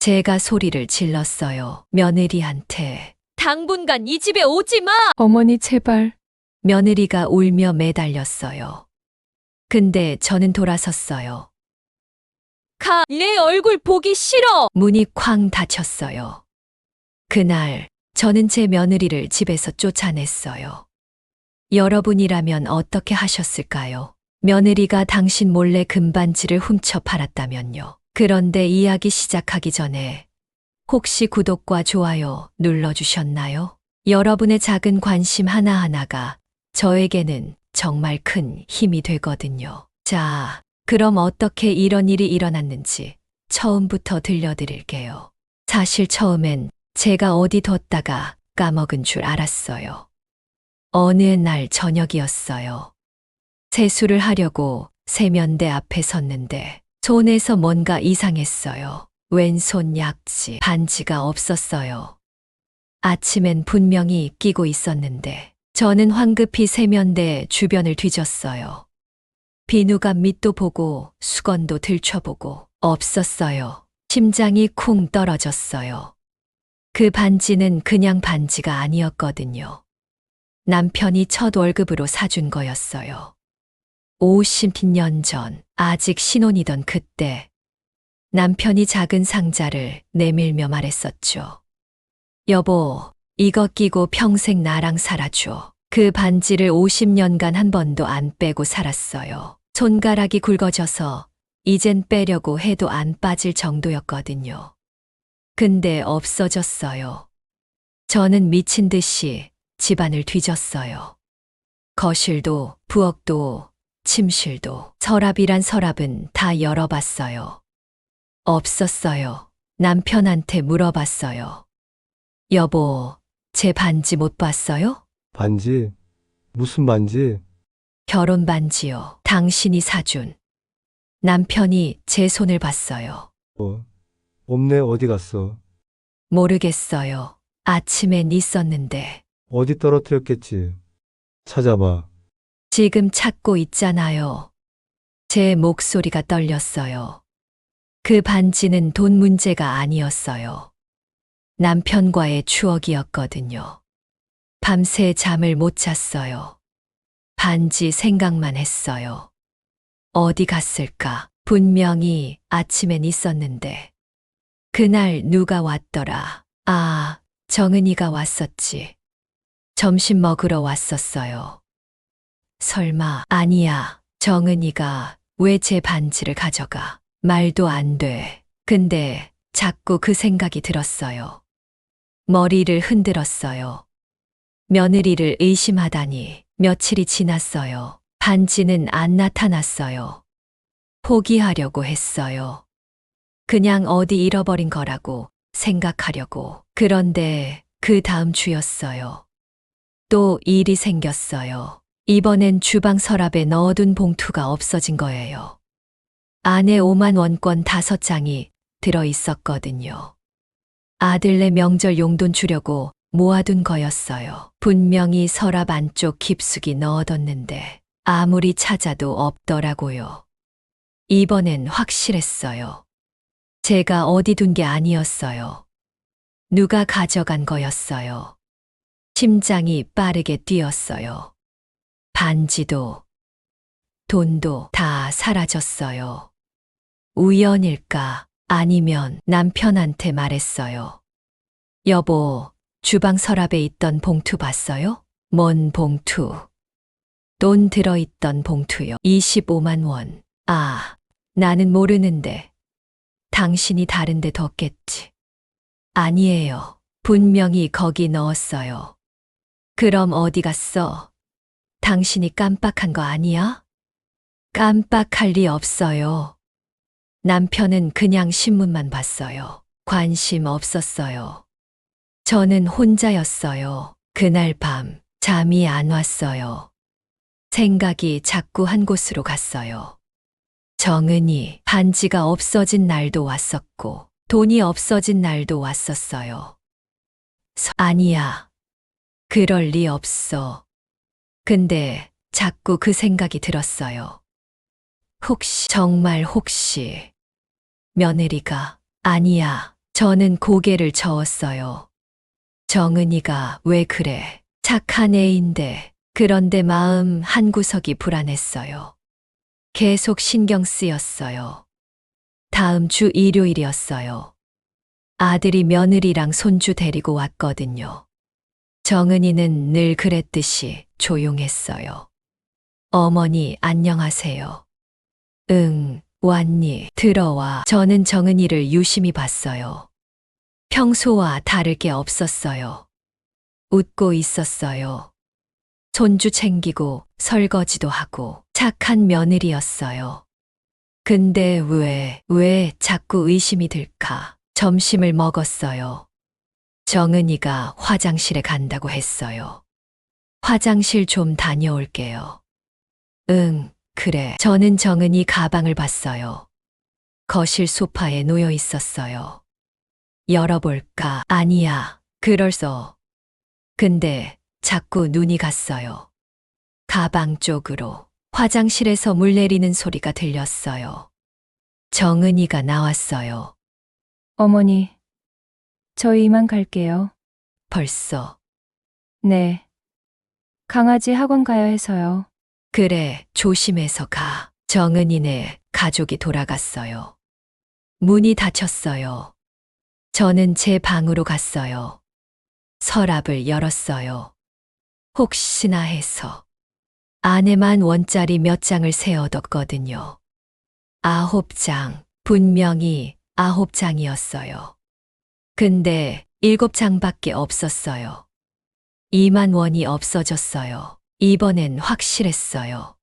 제가 소리를 질렀어요. 며느리한테. 당분간 이 집에 오지 마! 어머니 제발. 며느리가 울며 매달렸어요. 근데 저는 돌아섰어요. 가! 내 얼굴 보기 싫어! 문이 쾅 닫혔어요. 그날 저는 제 며느리를 집에서 쫓아냈어요. 여러분이라면 어떻게 하셨을까요? 며느리가 당신 몰래 금반지를 훔쳐 팔았다면요. 그런데 이야기 시작하기 전에 혹시 구독과 좋아요 눌러주셨나요? 여러분의 작은 관심 하나하나가 저에게는 정말 큰 힘이 되거든요. 자, 그럼 어떻게 이런 일이 일어났는지 처음부터 들려드릴게요. 사실 처음엔 제가 어디 뒀다가 까먹은 줄 알았어요. 어느 날 저녁이었어요. 세수를 하려고 세면대 앞에 섰는데 손에서 뭔가 이상했어요. 왼손 약지, 반지가 없었어요. 아침엔 분명히 끼고 있었는데 저는 황급히 세면대 주변을 뒤졌어요. 비누가 밑도 보고 수건도 들춰보고 없었어요. 심장이 쿵 떨어졌어요. 그 반지는 그냥 반지가 아니었거든요. 남편이 첫 월급으로 사준 거였어요. 50년 전, 아직 신혼이던 그때, 남편이 작은 상자를 내밀며 말했었죠. 여보, 이거 끼고 평생 나랑 살아줘. 그 반지를 50년간 한 번도 안 빼고 살았어요. 손가락이 굵어져서 이젠 빼려고 해도 안 빠질 정도였거든요. 근데 없어졌어요. 저는 미친 듯이 집안을 뒤졌어요. 거실도, 부엌도, 침실도, 서랍이란 서랍은 다 열어봤어요. 없었어요. 남편한테 물어봤어요. 여보, 제 반지 못 봤어요? 반지? 무슨 반지? 결혼 반지요. 당신이 사준. 남편이 제 손을 봤어요. 없네, 어디 갔어? 모르겠어요. 아침엔 있었는데. 어디 떨어뜨렸겠지. 찾아봐. 지금 찾고 있잖아요. 제 목소리가 떨렸어요. 그 반지는 돈 문제가 아니었어요. 남편과의 추억이었거든요. 밤새 잠을 못 잤어요. 반지 생각만 했어요. 어디 갔을까? 분명히 아침엔 있었는데. 그날 누가 왔더라. 아, 정은이가 왔었지. 점심 먹으러 왔었어요. 설마, 아니야. 정은이가 왜 제 반지를 가져가? 말도 안 돼. 근데 자꾸 그 생각이 들었어요. 머리를 흔들었어요. 며느리를 의심하다니 며칠이 지났어요. 반지는 안 나타났어요. 포기하려고 했어요. 그냥 어디 잃어버린 거라고 생각하려고. 그런데 그 다음 주였어요. 또 일이 생겼어요. 이번엔 주방 서랍에 넣어둔 봉투가 없어진 거예요. 안에 5만 원권 5장이 들어있었거든요. 아들네 명절 용돈 주려고 모아둔 거였어요. 분명히 서랍 안쪽 깊숙이 넣어뒀는데 아무리 찾아도 없더라고요. 이번엔 확실했어요. 제가 어디 둔 게 아니었어요. 누가 가져간 거였어요. 심장이 빠르게 뛰었어요. 반지도, 돈도 다 사라졌어요. 우연일까? 아니면 남편한테 말했어요. 여보, 주방 서랍에 있던 봉투 봤어요? 뭔 봉투? 돈 들어있던 봉투요. 25만 원. 아, 나는 모르는데. 당신이 다른 데 뒀겠지. 아니에요. 분명히 거기 넣었어요. 그럼 어디 갔어? 당신이 깜빡한 거 아니야? 깜빡할 리 없어요. 남편은 그냥 신문만 봤어요. 관심 없었어요. 저는 혼자였어요. 그날 밤 잠이 안 왔어요. 생각이 자꾸 한 곳으로 갔어요. 정은이 반지가 없어진 날도 왔었고 돈이 없어진 날도 왔었어요. 아니야. 그럴 리 없어. 근데 자꾸 그 생각이 들었어요. 혹시, 정말 혹시 며느리가 아니야. 저는 고개를 저었어요. 정은이가 왜 그래? 착한 애인데. 그런데 마음 한구석이 불안했어요. 계속 신경 쓰였어요. 다음 주 일요일이었어요. 아들이 며느리랑 손주 데리고 왔거든요. 정은이는 늘 그랬듯이 조용했어요. 어머니, 안녕하세요. 응, 왔니? 들어와. 저는 정은이를 유심히 봤어요. 평소와 다를 게 없었어요. 웃고 있었어요. 손주 챙기고 설거지도 하고 착한 며느리였어요. 근데 왜 자꾸 의심이 들까? 점심을 먹었어요. 정은이가 화장실에 간다고 했어요. 화장실 좀 다녀올게요. 응, 그래. 저는 정은이 가방을 봤어요. 거실 소파에 놓여 있었어요. 열어볼까? 아니야. 그럴서. 근데 자꾸 눈이 갔어요. 가방 쪽으로. 화장실에서 물 내리는 소리가 들렸어요. 정은이가 나왔어요. 어머니, 저희 이만 갈게요. 벌써. 네. 강아지 학원 가야 해서요. 그래, 조심해서 가. 정은이네 가족이 돌아갔어요. 문이 닫혔어요. 저는 제 방으로 갔어요. 서랍을 열었어요. 혹시나 해서. 안에만 원짜리 몇 장을 세어뒀거든요. 9장, 분명히 9장이었어요. 근데 7장밖에 없었어요. 2만 원이 없어졌어요. 이번엔 확실했어요.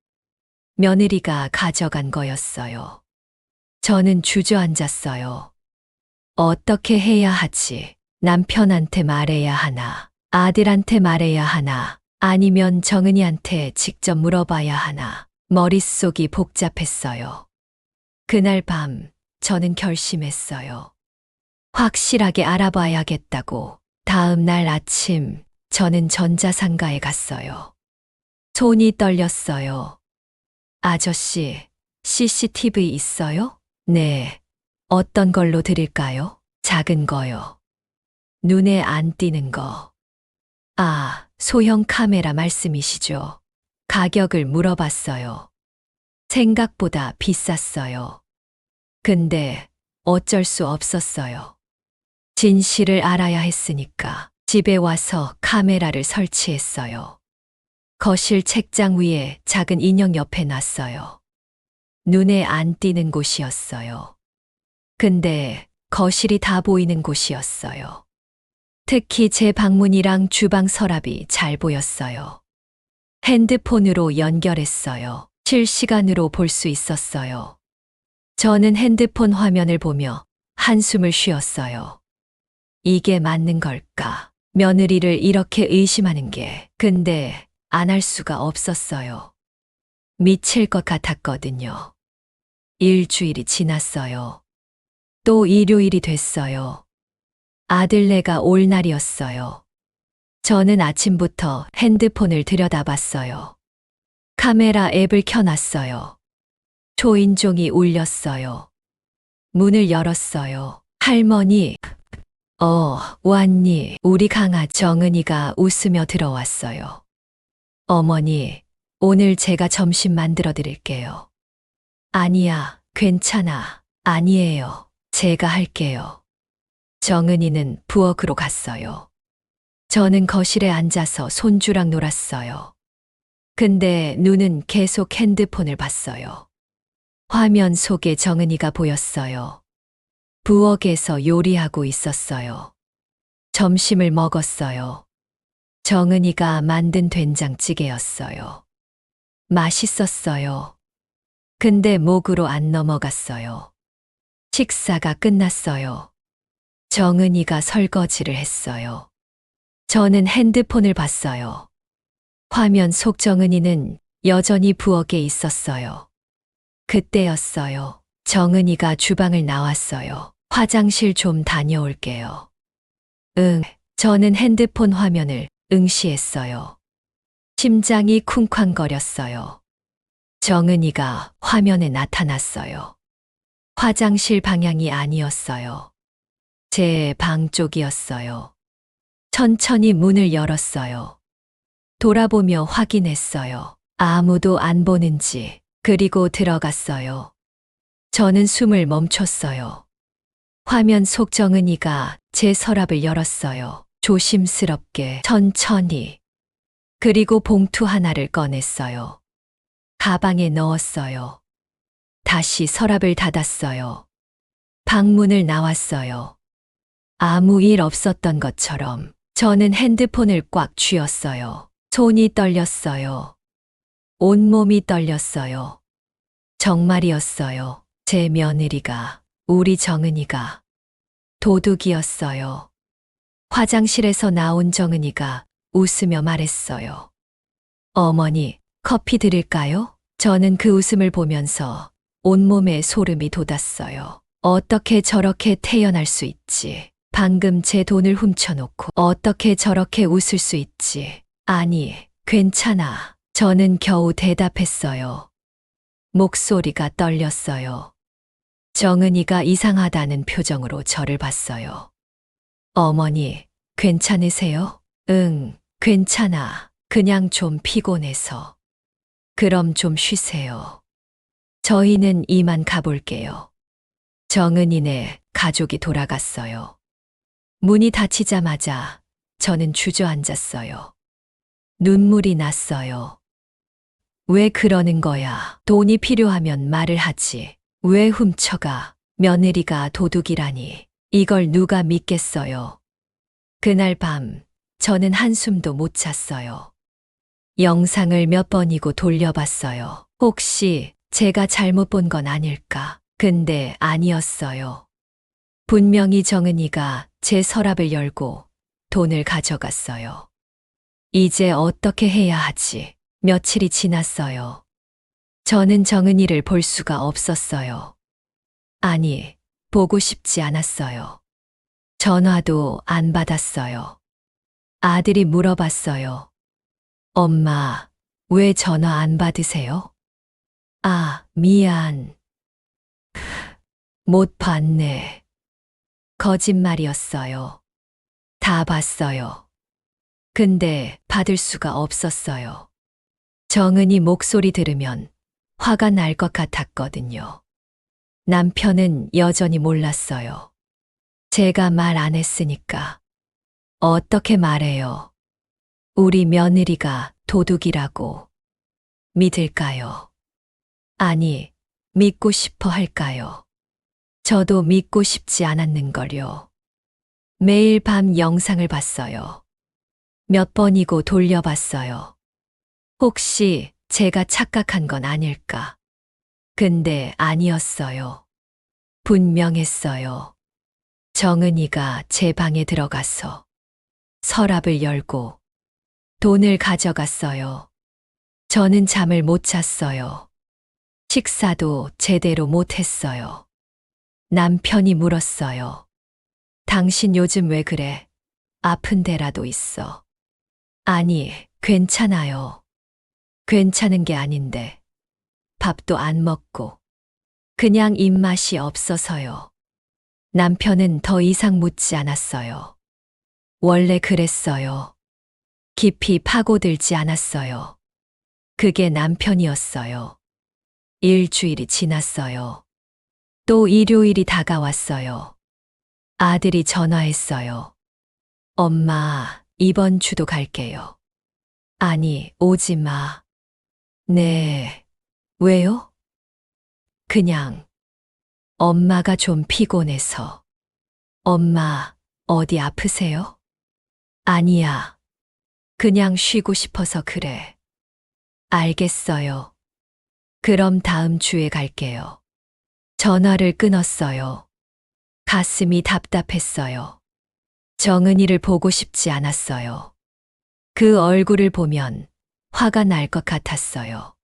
며느리가 가져간 거였어요. 저는 주저앉았어요. 어떻게 해야 하지? 남편한테 말해야 하나? 아들한테 말해야 하나? 아니면 정은이한테 직접 물어봐야 하나? 머릿속이 복잡했어요. 그날 밤 저는 결심했어요. 확실하게 알아봐야겠다고. 다음 날 아침 저는 전자상가에 갔어요. 손이 떨렸어요. 아저씨, CCTV 있어요? 네. 어떤 걸로 드릴까요? 작은 거요. 눈에 안 띄는 거. 아, 소형 카메라 말씀이시죠? 가격을 물어봤어요. 생각보다 비쌌어요. 근데 어쩔 수 없었어요. 진실을 알아야 했으니까 집에 와서 카메라를 설치했어요. 거실 책장 위에 작은 인형 옆에 놨어요. 눈에 안 띄는 곳이었어요. 근데 거실이 다 보이는 곳이었어요. 특히 제 방문이랑 주방 서랍이 잘 보였어요. 핸드폰으로 연결했어요. 실시간으로 볼 수 있었어요. 저는 핸드폰 화면을 보며 한숨을 쉬었어요. 이게 맞는 걸까? 며느리를 이렇게 의심하는 게. 근데 안 할 수가 없었어요. 미칠 것 같았거든요. 일주일이 지났어요. 또 일요일이 됐어요. 아들네가 올 날이었어요. 저는 아침부터 핸드폰을 들여다봤어요. 카메라 앱을 켜놨어요. 초인종이 울렸어요. 문을 열었어요. 할머니, 왔니? 우리 강아지 정은이가 웃으며 들어왔어요. 어머니, 오늘 제가 점심 만들어 드릴게요. 아니야, 괜찮아. 아니에요. 제가 할게요. 정은이는 부엌으로 갔어요. 저는 거실에 앉아서 손주랑 놀았어요. 근데 눈은 계속 핸드폰을 봤어요. 화면 속에 정은이가 보였어요. 부엌에서 요리하고 있었어요. 점심을 먹었어요. 정은이가 만든 된장찌개였어요. 맛있었어요. 근데 목으로 안 넘어갔어요. 식사가 끝났어요. 정은이가 설거지를 했어요. 저는 핸드폰을 봤어요. 화면 속 정은이는 여전히 부엌에 있었어요. 그때였어요. 정은이가 주방을 나왔어요. 화장실 좀 다녀올게요. 응, 저는 핸드폰 화면을 응시했어요. 심장이 쿵쾅거렸어요. 정은이가 화면에 나타났어요. 화장실 방향이 아니었어요. 제 방 쪽이었어요. 천천히 문을 열었어요. 돌아보며 확인했어요. 아무도 안 보는지. 그리고 들어갔어요. 저는 숨을 멈췄어요. 화면 속 정은이가 제 서랍을 열었어요. 조심스럽게, 천천히. 그리고 봉투 하나를 꺼냈어요. 가방에 넣었어요. 다시 서랍을 닫았어요. 방문을 나왔어요. 아무 일 없었던 것처럼 저는 핸드폰을 꽉 쥐었어요. 손이 떨렸어요. 온몸이 떨렸어요. 정말이었어요. 제 며느리가, 우리 정은이가 도둑이었어요. 화장실에서 나온 정은이가 웃으며 말했어요. 어머니, 커피 드릴까요? 저는 그 웃음을 보면서 온몸에 소름이 돋았어요. 어떻게 저렇게 태어날 수 있지? 방금 제 돈을 훔쳐놓고 어떻게 저렇게 웃을 수 있지? 아니, 괜찮아. 저는 겨우 대답했어요. 목소리가 떨렸어요. 정은이가 이상하다는 표정으로 저를 봤어요. 어머니, 괜찮으세요? 응, 괜찮아. 그냥 좀 피곤해서. 그럼 좀 쉬세요. 저희는 이만 가볼게요. 정은이네 가족이 돌아갔어요. 문이 닫히자마자 저는 주저앉았어요. 눈물이 났어요. 왜 그러는 거야? 돈이 필요하면 말을 하지. 왜 훔쳐가? 며느리가 도둑이라니. 이걸 누가 믿겠어요? 그날 밤 저는 한숨도 못 잤어요. 영상을 몇 번이고 돌려봤어요. 혹시 제가 잘못 본 건 아닐까? 근데 아니었어요. 분명히 정은이가 제 서랍을 열고 돈을 가져갔어요. 이제 어떻게 해야 하지? 며칠이 지났어요. 저는 정은이를 볼 수가 없었어요. 아니, 보고 싶지 않았어요. 전화도 안 받았어요. 아들이 물어봤어요. 엄마, 왜 전화 안 받으세요? 아, 미안. 못 봤네. 거짓말이었어요. 다 봤어요. 근데 받을 수가 없었어요. 정은이 목소리 들으면 화가 날 것 같았거든요. 남편은 여전히 몰랐어요. 제가 말 안 했으니까. 어떻게 말해요? 우리 며느리가 도둑이라고. 믿을까요? 아니, 믿고 싶어 할까요? 저도 믿고 싶지 않았는걸요. 매일 밤 영상을 봤어요. 몇 번이고 돌려봤어요. 혹시 제가 착각한 건 아닐까? 근데 아니었어요. 분명했어요. 정은이가 제 방에 들어가서 서랍을 열고 돈을 가져갔어요. 저는 잠을 못 잤어요. 식사도 제대로 못 했어요. 남편이 물었어요. 당신 요즘 왜 그래? 아픈 데라도 있어. 아니, 괜찮아요. 괜찮은 게 아닌데. 밥도 안 먹고. 그냥 입맛이 없어서요. 남편은 더 이상 묻지 않았어요. 원래 그랬어요. 깊이 파고들지 않았어요. 그게 남편이었어요. 일주일이 지났어요. 또 일요일이 다가왔어요. 아들이 전화했어요. 엄마, 이번 주도 갈게요. 아니, 오지 마. 네. 왜요? 그냥. 엄마가 좀 피곤해서. 엄마, 어디 아프세요? 아니야. 그냥 쉬고 싶어서 그래. 알겠어요. 그럼 다음 주에 갈게요. 전화를 끊었어요. 가슴이 답답했어요. 정은이를 보고 싶지 않았어요. 그 얼굴을 보면 화가 날 것 같았어요.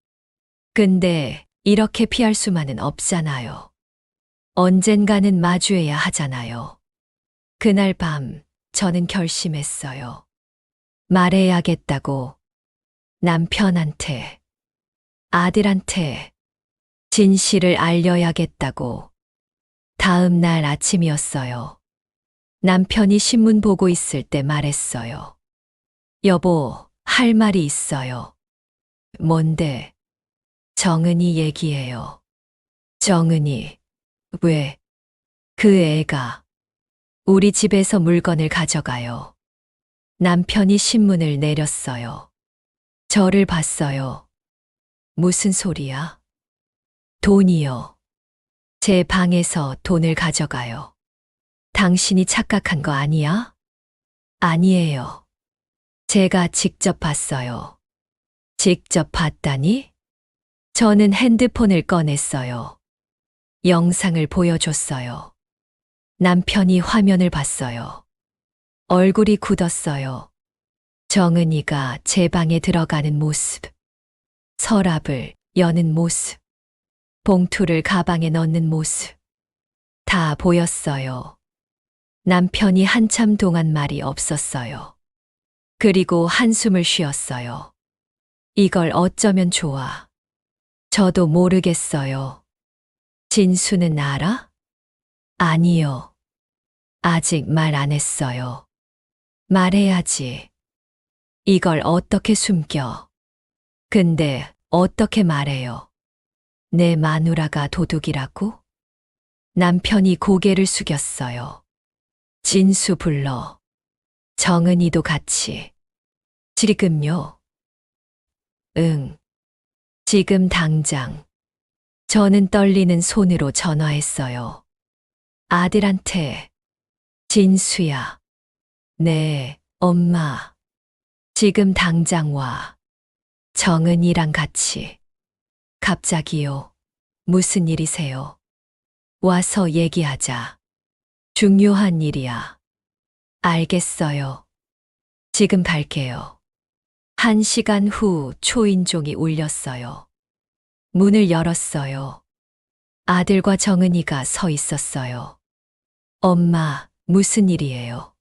근데 이렇게 피할 수만은 없잖아요. 언젠가는 마주해야 하잖아요. 그날 밤 저는 결심했어요. 말해야겠다고. 남편한테, 아들한테 진실을 알려야겠다고. 다음 날 아침이었어요. 남편이 신문 보고 있을 때 말했어요. 여보, 할 말이 있어요. 뭔데? 정은이 얘기해요. 정은이, 왜? 그 애가 우리 집에서 물건을 가져가요. 남편이 신문을 내렸어요. 저를 봤어요. 무슨 소리야? 돈이요. 제 방에서 돈을 가져가요. 당신이 착각한 거 아니야? 아니에요. 제가 직접 봤어요. 직접 봤다니? 저는 핸드폰을 꺼냈어요. 영상을 보여줬어요. 남편이 화면을 봤어요. 얼굴이 굳었어요. 정은이가 제 방에 들어가는 모습, 서랍을 여는 모습, 봉투를 가방에 넣는 모습, 다 보였어요. 남편이 한참 동안 말이 없었어요. 그리고 한숨을 쉬었어요. 이걸 어쩌면 좋아. 저도 모르겠어요. 진수는 알아? 아니요. 아직 말 안 했어요. 말해야지. 이걸 어떻게 숨겨? 근데 어떻게 말해요? 내 마누라가 도둑이라고? 남편이 고개를 숙였어요. 진수 불러. 정은이도 같이. 지금요? 응. 지금 당장. 저는 떨리는 손으로 전화했어요. 아들한테. 진수야. 네, 엄마. 지금 당장 와. 정은이랑 같이. 갑자기요. 무슨 일이세요? 와서 얘기하자. 중요한 일이야. 알겠어요. 지금 갈게요. 1시간 후 초인종이 울렸어요. 문을 열었어요. 아들과 정은이가 서 있었어요. 엄마, 무슨 일이에요?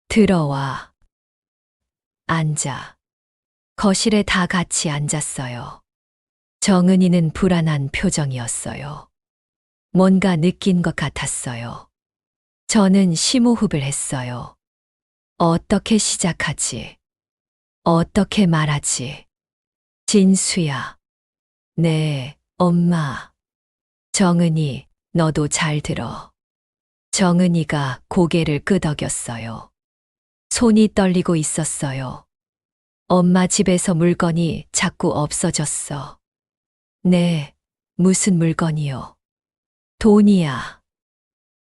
들어와. 앉아. 거실에 다 같이 앉았어요. 정은이는 불안한 표정이었어요. 뭔가 느낀 것 같았어요. 저는 심호흡을 했어요. 어떻게 시작하지? 어떻게 말하지? 진수야. 네, 엄마. 정은이, 너도 잘 들어. 정은이가 고개를 끄덕였어요. 손이 떨리고 있었어요. 엄마 집에서 물건이 자꾸 없어졌어. 네, 무슨 물건이요? 돈이야.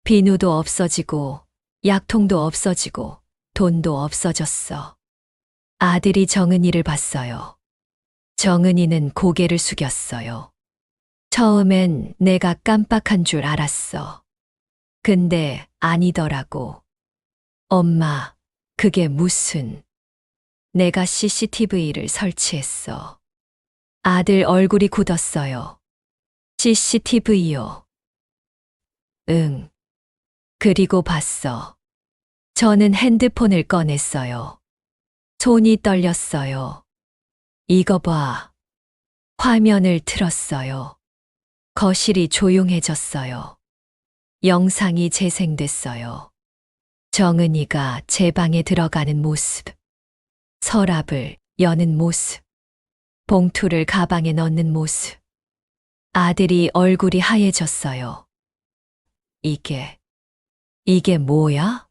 비누도 없어지고, 약통도 없어지고, 돈도 없어졌어. 아들이 정은이를 봤어요. 정은이는 고개를 숙였어요. 처음엔 내가 깜빡한 줄 알았어. 근데 아니더라고. 엄마, 그게 무슨... 내가 CCTV를 설치했어. 아들 얼굴이 굳었어요. CCTV요. 응. 그리고 봤어. 저는 핸드폰을 꺼냈어요. 손이 떨렸어요. 이거 봐. 화면을 틀었어요. 거실이 조용해졌어요. 영상이 재생됐어요. 정은이가 제 방에 들어가는 모습. 서랍을 여는 모습. 봉투를 가방에 넣는 모습. 아들이 얼굴이 하얘졌어요. 이게 뭐야?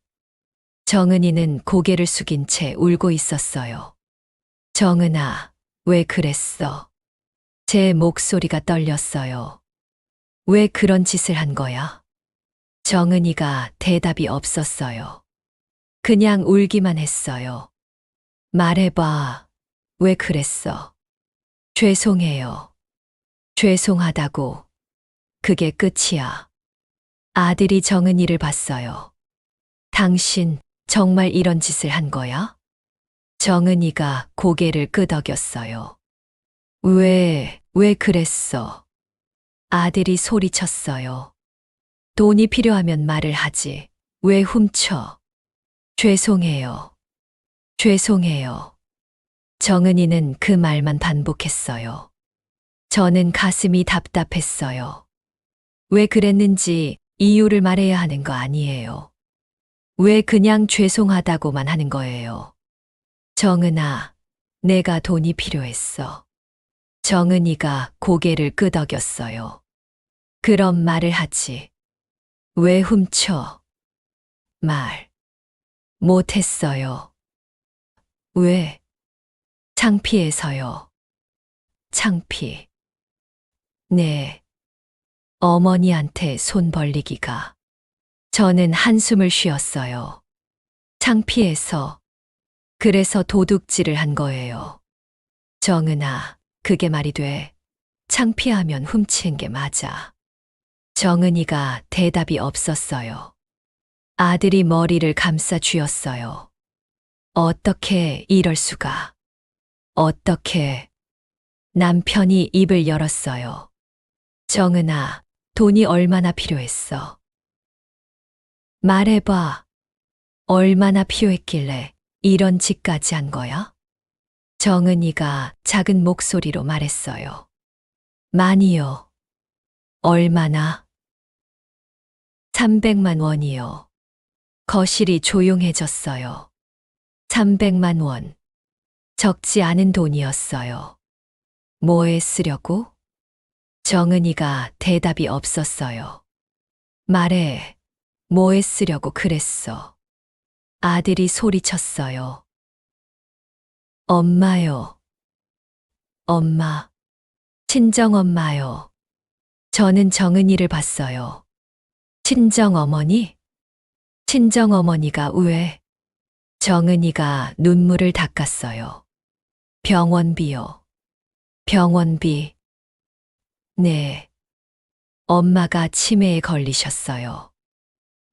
정은이는 고개를 숙인 채 울고 있었어요. 정은아, 왜 그랬어? 제 목소리가 떨렸어요. 왜 그런 짓을 한 거야? 정은이가 대답이 없었어요. 그냥 울기만 했어요. 말해봐. 왜 그랬어? 죄송해요. 죄송하다고. 그게 끝이야. 아들이 정은이를 봤어요. 당신 정말 이런 짓을 한 거야? 정은이가 고개를 끄덕였어요. 왜 그랬어? 아들이 소리쳤어요. 돈이 필요하면 말을 하지. 왜 훔쳐? 죄송해요. 죄송해요. 정은이는 그 말만 반복했어요. 저는 가슴이 답답했어요. 왜 그랬는지 이유를 말해야 하는 거 아니에요. 왜 그냥 죄송하다고만 하는 거예요? 정은아, 내가 돈이 필요했어. 정은이가 고개를 끄덕였어요. 그런 말을 하지. 왜 훔쳐? 말 못했어요. 왜? 창피해서요. 창피. 네. 어머니한테 손 벌리기가. 저는 한숨을 쉬었어요. 창피해서. 그래서 도둑질을 한 거예요. 정은아, 그게 말이 돼. 창피하면 훔친 게 맞아. 정은이가 대답이 없었어요. 아들이 머리를 감싸 쥐었어요. 어떻게 이럴 수가. 어떻게. 남편이 입을 열었어요. 정은아, 돈이 얼마나 필요했어? 말해봐. 얼마나 필요했길래 이런 짓까지 한 거야? 정은이가 작은 목소리로 말했어요. 많이요. 얼마나? 300만 원이요. 거실이 조용해졌어요. 300만 원. 적지 않은 돈이었어요. 뭐에 쓰려고? 정은이가 대답이 없었어요. 말해. 뭐에 쓰려고 그랬어? 아들이 소리쳤어요. 엄마요. 엄마. 친정엄마요. 저는 정은이를 봤어요. 친정어머니? 친정어머니가 왜? 정은이가 눈물을 닦았어요. 병원비요. 병원비. 네. 엄마가 치매에 걸리셨어요.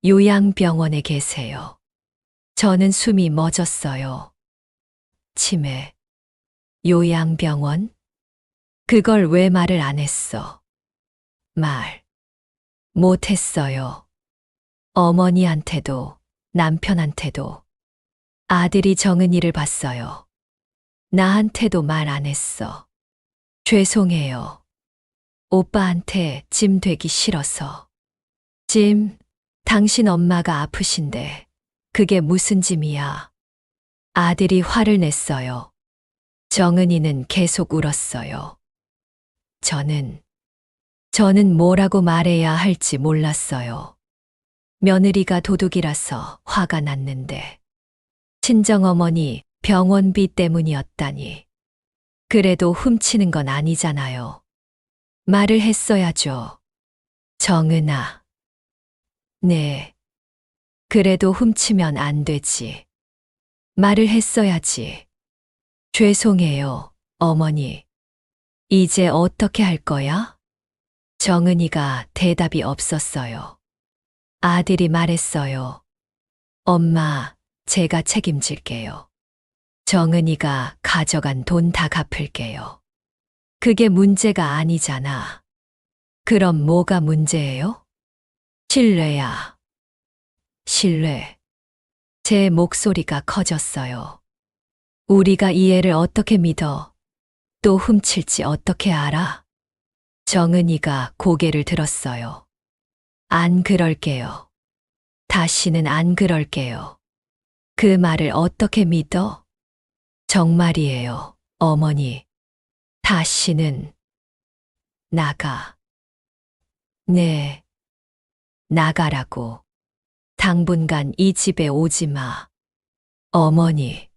요양병원에 계세요. 저는 숨이 멎었어요. 치매. 요양병원? 그걸 왜 말을 안 했어? 말. 못했어요. 어머니한테도, 남편한테도. 아들이 정은이를 봤어요. 나한테도 말 안 했어. 죄송해요. 오빠한테 짐 되기 싫어서. 짐, 당신 엄마가 아프신데 그게 무슨 짐이야? 아들이 화를 냈어요. 정은이는 계속 울었어요. 저는 뭐라고 말해야 할지 몰랐어요. 며느리가 도둑이라서 화가 났는데. 친정어머니 병원비 때문이었다니. 그래도 훔치는 건 아니잖아요. 말을 했어야죠. 정은아. 네. 그래도 훔치면 안 되지. 말을 했어야지. 죄송해요, 어머니. 이제 어떻게 할 거야? 정은이가 대답이 없었어요. 아들이 말했어요. 엄마, 제가 책임질게요. 정은이가 가져간 돈 다 갚을게요. 그게 문제가 아니잖아. 그럼 뭐가 문제예요? 신뢰야. 신뢰. 제 목소리가 커졌어요. 우리가 이 애를 어떻게 믿어? 또 훔칠지 어떻게 알아? 정은이가 고개를 들었어요. 안 그럴게요. 다시는 안 그럴게요. 그 말을 어떻게 믿어? 정말이에요, 어머니. 다시는. 나가. 네. 나가라고. 당분간 이 집에 오지 마. 어머니.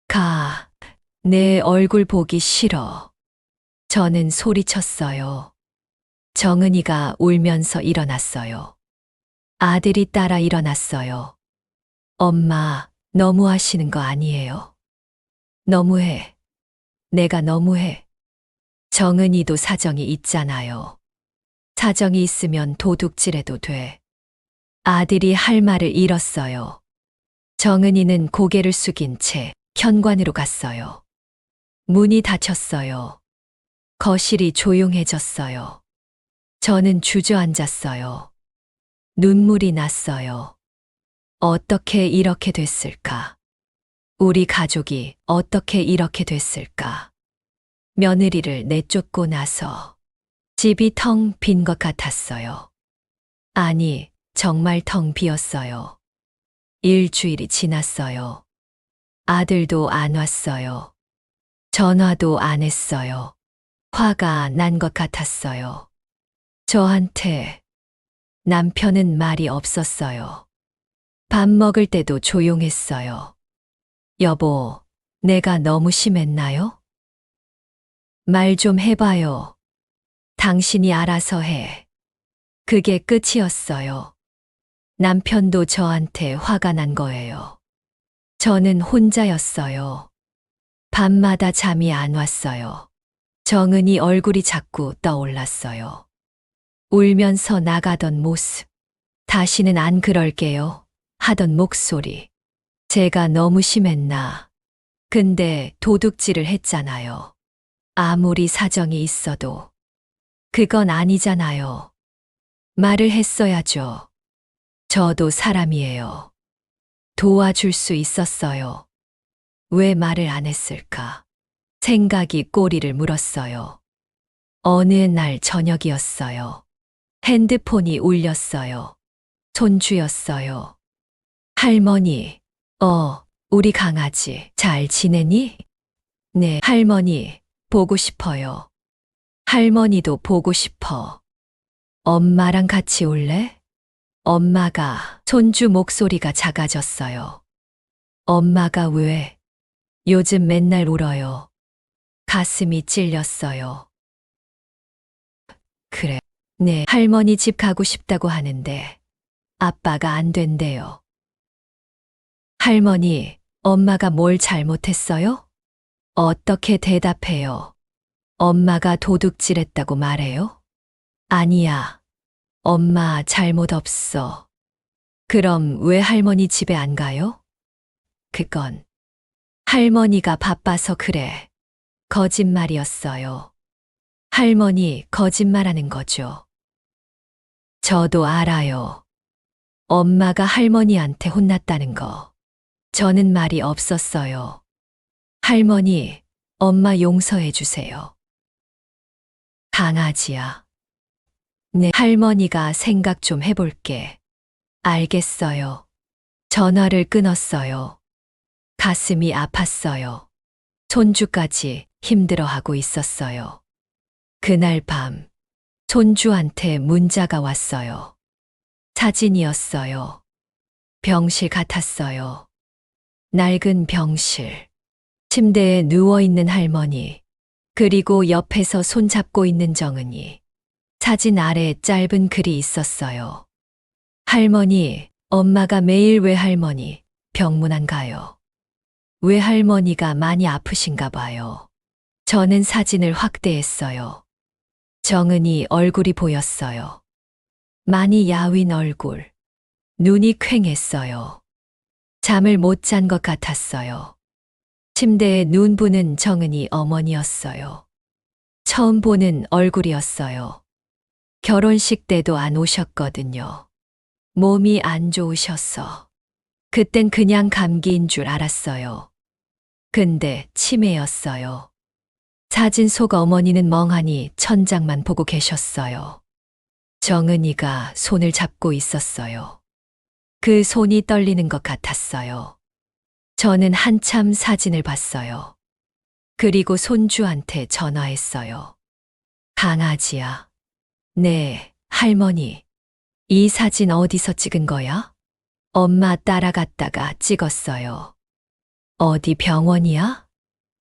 가. 내 얼굴 보기 싫어. 저는 소리쳤어요. 정은이가 울면서 일어났어요. 아들이 따라 일어났어요. 엄마, 너무하시는 거 아니에요? 너무해. 내가 너무해. 정은이도 사정이 있잖아요. 사정이 있으면 도둑질해도 돼. 아들이 할 말을 잃었어요. 정은이는 고개를 숙인 채 현관으로 갔어요. 문이 닫혔어요. 거실이 조용해졌어요. 저는 주저앉았어요. 눈물이 났어요. 어떻게 이렇게 됐을까? 우리 가족이 어떻게 이렇게 됐을까? 며느리를 내쫓고 나서 집이 텅 빈 것 같았어요. 아니, 정말 텅 비었어요. 일주일이 지났어요. 아들도 안 왔어요. 전화도 안 했어요. 화가 난 것 같았어요. 저한테 남편은 말이 없었어요. 밥 먹을 때도 조용했어요. 여보, 내가 너무 심했나요? 말 좀 해봐요. 당신이 알아서 해. 그게 끝이었어요. 남편도 저한테 화가 난 거예요. 저는 혼자였어요. 밤마다 잠이 안 왔어요. 정은이 얼굴이 자꾸 떠올랐어요. 울면서 나가던 모습. 다시는 안 그럴게요. 하던 목소리. 제가 너무 심했나. 근데 도둑질을 했잖아요. 아무리 사정이 있어도. 그건 아니잖아요. 말을 했어야죠. 저도 사람이에요. 도와줄 수 있었어요. 왜 말을 안 했을까? 생각이 꼬리를 물었어요. 어느 날 저녁이었어요. 핸드폰이 울렸어요. 손주였어요. 할머니, 우리 강아지 잘 지내니? 네, 할머니, 보고 싶어요. 할머니도 보고 싶어. 엄마랑 같이 올래? 엄마가, 손주 목소리가 작아졌어요. 엄마가 왜? 요즘 맨날 울어요. 가슴이 찔렸어요. 그래. 네, 할머니 집 가고 싶다고 하는데 아빠가 안 된대요. 할머니, 엄마가 뭘 잘못했어요? 어떻게 대답해요? 엄마가 도둑질했다고 말해요? 아니야. 엄마 잘못 없어. 그럼 왜 할머니 집에 안 가요? 그건 할머니가 바빠서 그래. 거짓말이었어요. 할머니 거짓말하는 거죠. 저도 알아요. 엄마가 할머니한테 혼났다는 거. 저는 말이 없었어요. 할머니, 엄마 용서해 주세요. 강아지야. 네, 할머니가 생각 좀 해볼게. 알겠어요. 전화를 끊었어요. 가슴이 아팠어요. 손주까지 힘들어하고 있었어요. 그날 밤, 손주한테 문자가 왔어요. 사진이었어요. 병실 같았어요. 낡은 병실. 침대에 누워있는 할머니. 그리고 옆에서 손잡고 있는 정은이. 사진 아래 짧은 글이 있었어요. 할머니, 엄마가 매일 외할머니 병문 안 가요. 외할머니가 많이 아프신가 봐요. 저는 사진을 확대했어요. 정은이 얼굴이 보였어요. 많이 야윈 얼굴. 눈이 퀭했어요. 잠을 못 잔 것 같았어요. 침대에 눈 부는 정은이 어머니였어요. 처음 보는 얼굴이었어요. 결혼식 때도 안 오셨거든요. 몸이 안 좋으셔서. 그땐 그냥 감기인 줄 알았어요. 근데 치매였어요. 사진 속 어머니는 멍하니 천장만 보고 계셨어요. 정은이가 손을 잡고 있었어요. 그 손이 떨리는 것 같았어요. 저는 한참 사진을 봤어요. 그리고 손주한테 전화했어요. 강아지야. 네, 할머니. 이 사진 어디서 찍은 거야? 엄마 따라갔다가 찍었어요. 어디 병원이야?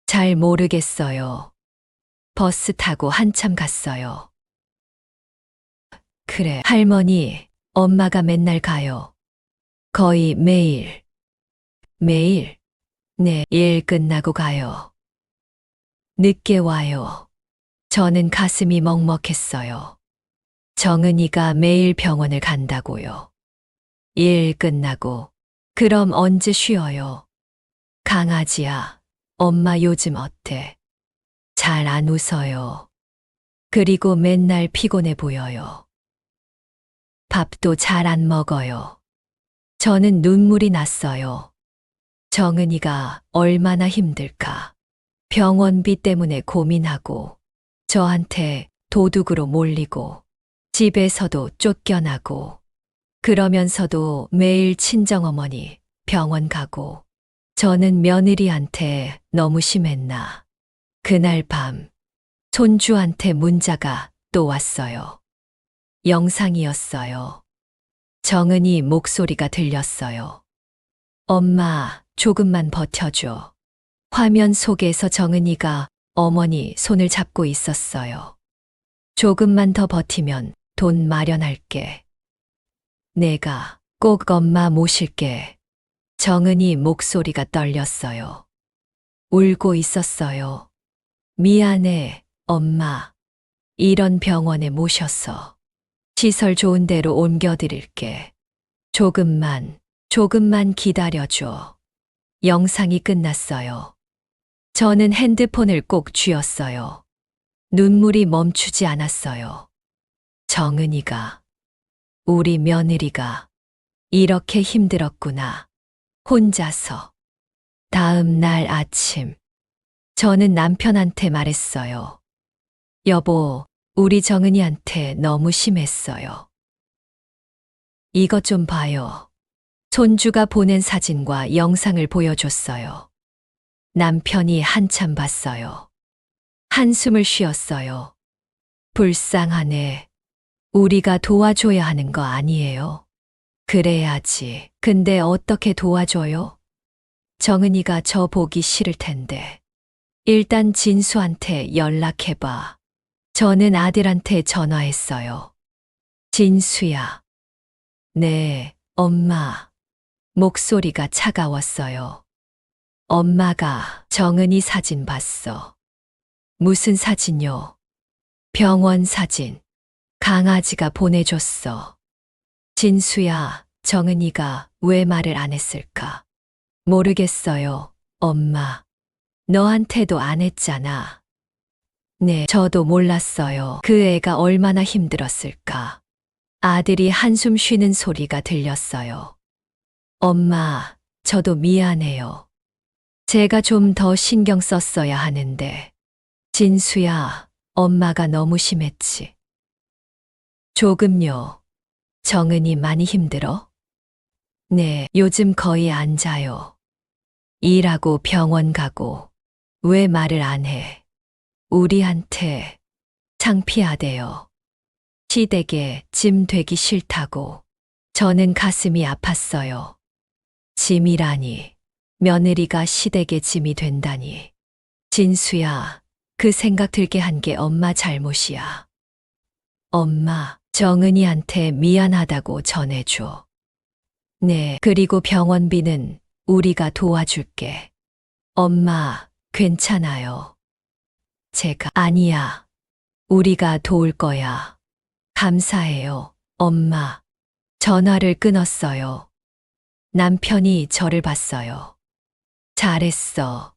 잘 모르겠어요. 버스 타고 한참 갔어요. 그래, 할머니, 엄마가 맨날 가요. 거의 매일. 매일? 네, 일 끝나고 가요. 늦게 와요. 저는 가슴이 먹먹했어요. 정은이가 매일 병원을 간다고요. 일 끝나고. 그럼 언제 쉬어요? 강아지야, 엄마 요즘 어때? 잘 안 웃어요. 그리고 맨날 피곤해 보여요. 밥도 잘 안 먹어요. 저는 눈물이 났어요. 정은이가 얼마나 힘들까. 병원비 때문에 고민하고, 저한테 도둑으로 몰리고, 집에서도 쫓겨나고, 그러면서도 매일 친정어머니 병원 가고. 저는 며느리한테 너무 심했나. 그날 밤 손주한테 문자가 또 왔어요. 영상이었어요. 정은이 목소리가 들렸어요. 엄마, 조금만 버텨줘. 화면 속에서 정은이가 어머니 손을 잡고 있었어요. 조금만 더 버티면 돈 마련할게. 내가 꼭 엄마 모실게. 정은이 목소리가 떨렸어요. 울고 있었어요. 미안해, 엄마. 이런 병원에 모셔서 시설 좋은 데로 옮겨드릴게. 조금만 기다려줘. 영상이 끝났어요. 저는 핸드폰을 꼭 쥐었어요. 눈물이 멈추지 않았어요. 정은이가, 우리 며느리가 이렇게 힘들었구나. 혼자서. 다음 날 아침, 저는 남편한테 말했어요. 여보, 우리 정은이한테 너무 심했어요. 이것 좀 봐요. 손주가 보낸 사진과 영상을 보여줬어요. 남편이 한참 봤어요. 한숨을 쉬었어요. 불쌍하네. 우리가 도와줘야 하는 거 아니에요? 그래야지. 근데 어떻게 도와줘요? 정은이가 저 보기 싫을 텐데. 일단 진수한테 연락해봐. 저는 아들한테 전화했어요. 진수야. 네, 엄마. 목소리가 차가웠어요. 엄마가 정은이 사진 봤어. 무슨 사진요? 병원 사진. 강아지가 보내줬어. 진수야, 정은이가 왜 말을 안 했을까? 모르겠어요, 엄마. 너한테도 안 했잖아. 네, 저도 몰랐어요. 그 애가 얼마나 힘들었을까. 아들이 한숨 쉬는 소리가 들렸어요. 엄마, 저도 미안해요. 제가 좀 더 신경 썼어야 하는데. 진수야, 엄마가 너무 심했지. 조금요. 정은이 많이 힘들어? 네, 요즘 거의 안 자요. 일하고 병원 가고. 왜 말을 안 해? 우리한테 창피하대요. 시댁에 짐 되기 싫다고. 저는 가슴이 아팠어요. 짐이라니. 며느리가 시댁의 짐이 된다니. 진수야, 그 생각 들게 한 게 엄마 잘못이야. 엄마, 정은이한테 미안하다고 전해줘. 네, 그리고 병원비는 우리가 도와줄게. 엄마, 괜찮아요. 제가, 아니야. 우리가 도울 거야. 감사해요, 엄마. 전화를 끊었어요. 남편이 저를 봤어요. 잘했어.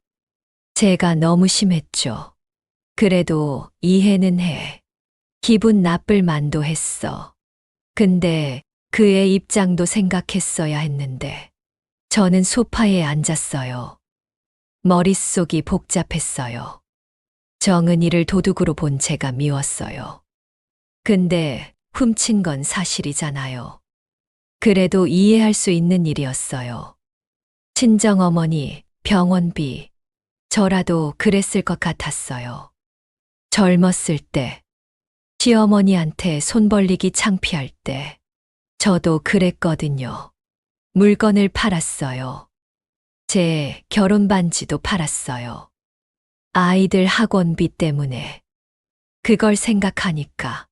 제가 너무 심했죠. 그래도 이해는 해. 기분 나쁠 만도 했어. 근데 그의 입장도 생각했어야 했는데. 저는 소파에 앉았어요. 머릿속이 복잡했어요. 정은이를 도둑으로 본 제가 미웠어요. 근데 훔친 건 사실이잖아요. 그래도 이해할 수 있는 일이었어요. 친정어머니, 병원비, 저라도 그랬을 것 같았어요. 젊었을 때, 시어머니한테 손 벌리기 창피할 때, 저도 그랬거든요. 물건을 팔았어요. 제 결혼 반지도 팔았어요. 아이들 학원비 때문에. 그걸 생각하니까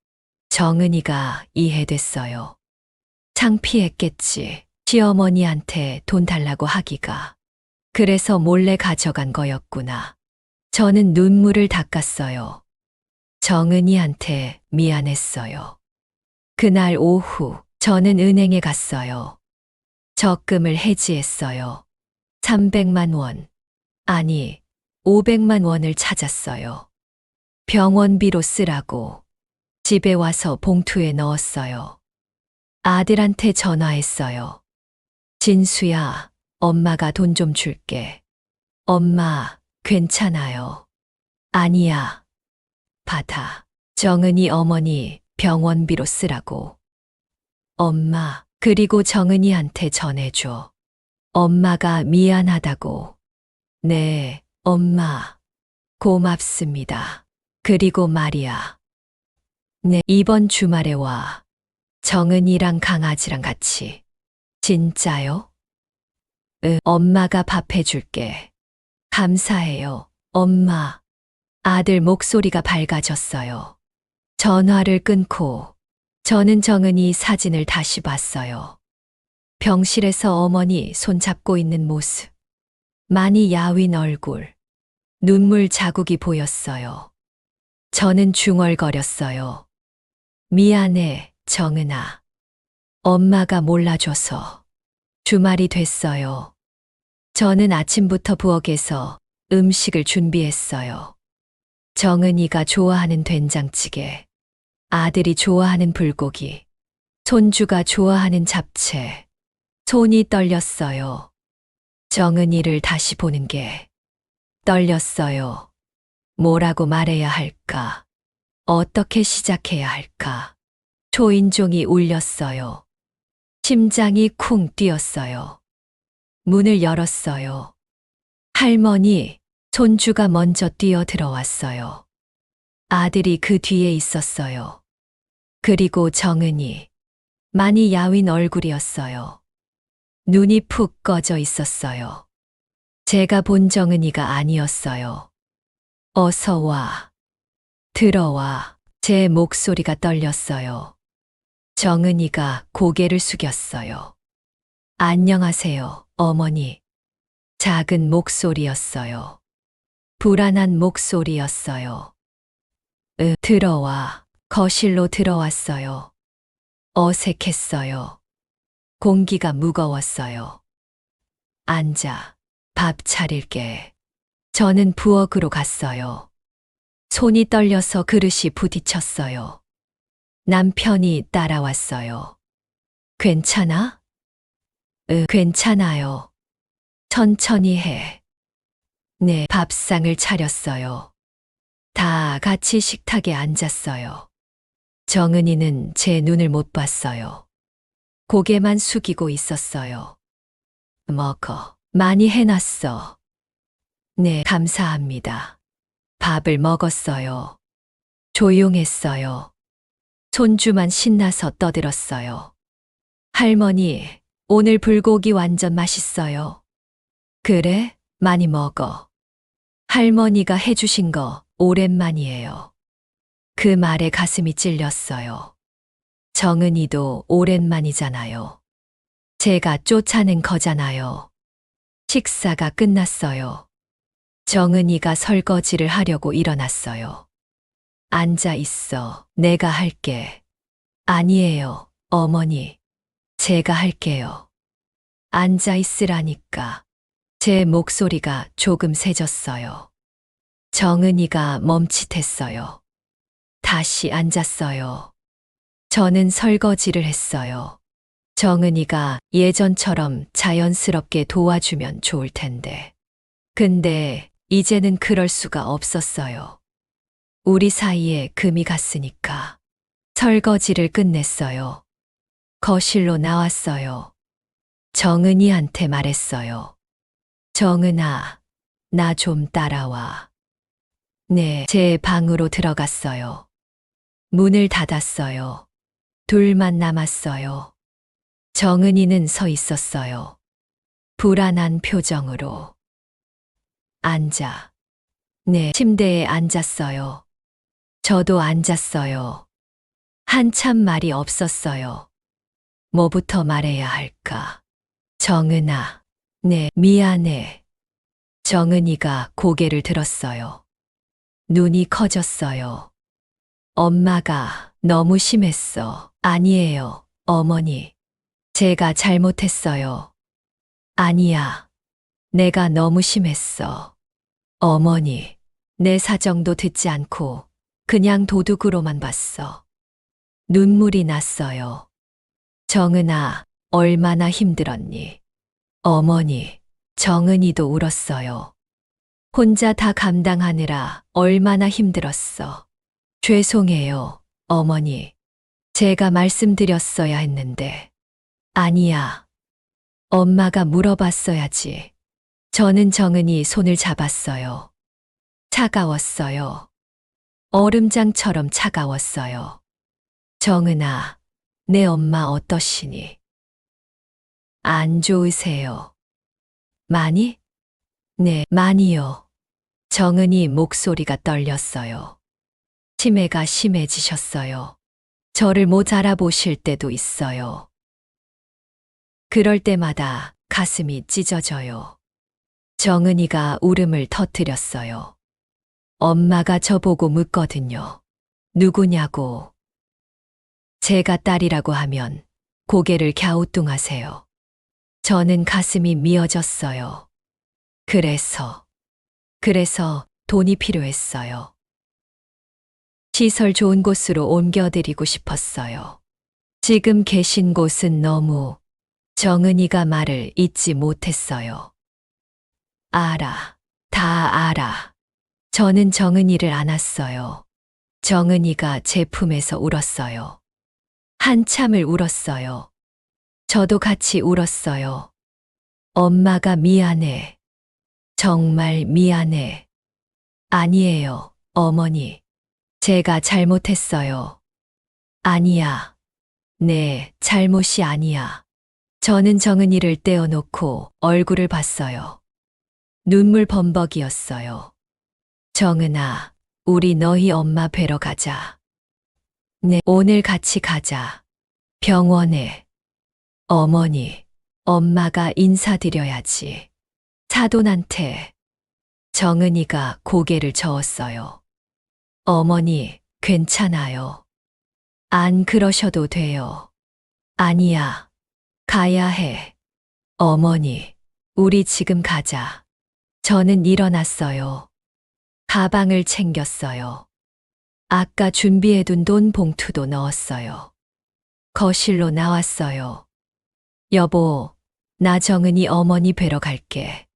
정은이가 이해됐어요. 창피했겠지. 시어머니한테 돈 달라고 하기가. 그래서 몰래 가져간 거였구나. 저는 눈물을 닦았어요. 정은이한테 미안했어요. 그날 오후 저는 은행에 갔어요. 적금을 해지했어요. 300만 원. 아니, 500만 원을 찾았어요. 병원비로 쓰라고. 집에 와서 봉투에 넣었어요. 아들한테 전화했어요. 진수야, 엄마가 돈 좀 줄게. 엄마, 괜찮아요. 아니야. 받아. 정은이 어머니 병원비로 쓰라고. 엄마, 그리고 정은이한테 전해줘. 엄마가 미안하다고. 네, 엄마. 고맙습니다. 그리고 말이야. 네, 이번 주말에 와. 정은이랑 강아지랑 같이. 진짜요? 엄마가 밥 해줄게. 감사해요, 엄마. 아들 목소리가 밝아졌어요. 전화를 끊고 저는 정은이 사진을 다시 봤어요. 병실에서 어머니 손잡고 있는 모습. 많이 야윈 얼굴. 눈물 자국이 보였어요. 저는 중얼거렸어요. 미안해, 정은아. 엄마가 몰라줘서. 주말이 됐어요. 저는 아침부터 부엌에서 음식을 준비했어요. 정은이가 좋아하는 된장찌개, 아들이 좋아하는 불고기, 손주가 좋아하는 잡채. 손이 떨렸어요. 정은이를 다시 보는 게 떨렸어요. 뭐라고 말해야 할까? 어떻게 시작해야 할까? 초인종이 울렸어요. 심장이 쿵 뛰었어요. 문을 열었어요. 할머니, 손주가 먼저 뛰어 들어왔어요. 아들이 그 뒤에 있었어요. 그리고 정은이. 많이 야윈 얼굴이었어요. 눈이 푹 꺼져 있었어요. 제가 본 정은이가 아니었어요. 어서 와. 들어와. 제 목소리가 떨렸어요. 정은이가 고개를 숙였어요. 안녕하세요, 어머니. 작은 목소리였어요. 불안한 목소리였어요. 들어와. 거실로 들어왔어요. 어색했어요. 공기가 무거웠어요. 앉아. 밥 차릴게. 저는 부엌으로 갔어요. 손이 떨려서 그릇이 부딪혔어요. 남편이 따라왔어요. 괜찮아? 괜찮아요. 천천히 해. 네, 밥상을 차렸어요. 다 같이 식탁에 앉았어요. 정은이는 제 눈을 못 봤어요. 고개만 숙이고 있었어요. 먹어. 많이 해놨어. 네, 감사합니다. 밥을 먹었어요. 조용했어요. 손주만 신나서 떠들었어요. 할머니, 오늘 불고기 완전 맛있어요. 그래? 많이 먹어. 할머니가 해주신 거 오랜만이에요. 그 말에 가슴이 찔렸어요. 정은이도 오랜만이잖아요. 제가 쫓아낸 거잖아요. 식사가 끝났어요. 정은이가 설거지를 하려고 일어났어요. 앉아 있어. 내가 할게. 아니에요, 어머니. 제가 할게요. 앉아 있으라니까. 제 목소리가 조금 세졌어요. 정은이가 멈칫했어요. 다시 앉았어요. 저는 설거지를 했어요. 정은이가 예전처럼 자연스럽게 도와주면 좋을 텐데. 근데 이제는 그럴 수가 없었어요. 우리 사이에 금이 갔으니까. 설거지를 끝냈어요. 거실로 나왔어요. 정은이한테 말했어요. 정은아, 나 좀 따라와. 네, 제 방으로 들어갔어요. 문을 닫았어요. 둘만 남았어요. 정은이는 서 있었어요. 불안한 표정으로. 앉아. 네, 침대에 앉았어요. 저도 앉았어요. 한참 말이 없었어요. 뭐부터 말해야 할까? 정은아, 네, 미안해. 정은이가 고개를 들었어요. 눈이 커졌어요. 엄마가 너무 심했어. 아니에요, 어머니. 제가 잘못했어요. 아니야. 내가 너무 심했어. 어머니, 내 사정도 듣지 않고 그냥 도둑으로만 봤어. 눈물이 났어요. 정은아, 얼마나 힘들었니? 어머니, 정은이도 울었어요. 혼자 다 감당하느라 얼마나 힘들었어. 죄송해요, 어머니. 제가 말씀드렸어야 했는데. 아니야. 엄마가 물어봤어야지. 저는 정은이 손을 잡았어요. 차가웠어요. 얼음장처럼 차가웠어요. 정은아, 내 엄마 어떠시니? 안 좋으세요? 많이? 네, 많이요. 정은이 목소리가 떨렸어요. 치매가 심해지셨어요. 저를 못 알아보실 때도 있어요. 그럴 때마다 가슴이 찢어져요. 정은이가 울음을 터뜨렸어요. 엄마가 저보고 묻거든요. 누구냐고. 제가 딸이라고 하면 고개를 갸우뚱하세요. 저는 가슴이 미어졌어요. 그래서 돈이 필요했어요. 시설 좋은 곳으로 옮겨드리고 싶었어요. 지금 계신 곳은 너무 정은이가 말을 잇지 못했어요. 알아. 다 알아. 저는 정은이를 안았어요. 정은이가 제 품에서 울었어요. 한참을 울었어요. 저도 같이 울었어요. 엄마가 미안해. 정말 미안해. 아니에요, 어머니. 제가 잘못했어요. 아니야. 네, 잘못이 아니야. 저는 정은이를 떼어놓고 얼굴을 봤어요. 눈물 범벅이었어요. 정은아, 우리 너희 엄마 뵈러 가자. 네, 오늘 같이 가자. 병원에. 어머니, 엄마가 인사드려야지. 사돈한테. 정은이가 고개를 저었어요. 어머니, 괜찮아요. 안 그러셔도 돼요. 아니야. 가야 해. 어머니, 우리 지금 가자. 저는 일어났어요. 가방을 챙겼어요. 아까 준비해둔 돈 봉투도 넣었어요. 거실로 나왔어요. 여보, 나 정은이 어머니 뵈러 갈게.